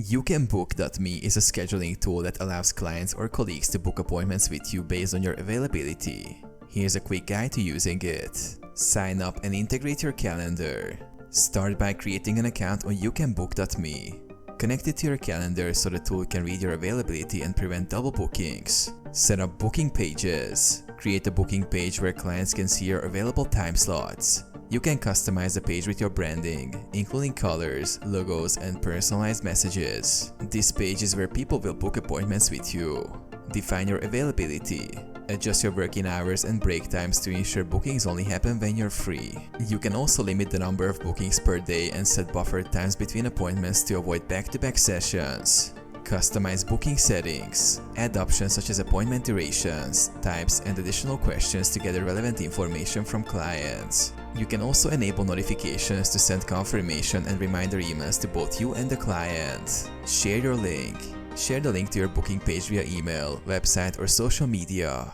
YouCanBook.me is a scheduling tool that allows clients or colleagues to book appointments with you based on your availability. Here's a quick guide to using it. Sign up and integrate your calendar. Start by creating an account on YouCanBook.me. Connect it to your calendar so the tool can read your availability and prevent double bookings. Set up booking pages. Create a booking page where clients can see your available time slots. You can customize the page with your branding, including colors, logos, and personalized messages. This page is where people will book appointments with you. Define your availability. Adjust your working hours and break times to ensure bookings only happen when you're free. You can also limit the number of bookings per day and set buffer times between appointments to avoid back-to-back sessions. Customize booking settings. Add options such as appointment durations, types, and additional questions to gather relevant information from clients. You can also enable notifications to send confirmation and reminder emails to both you and the client. Share your link. Share the link to your booking page via email, website, or social media.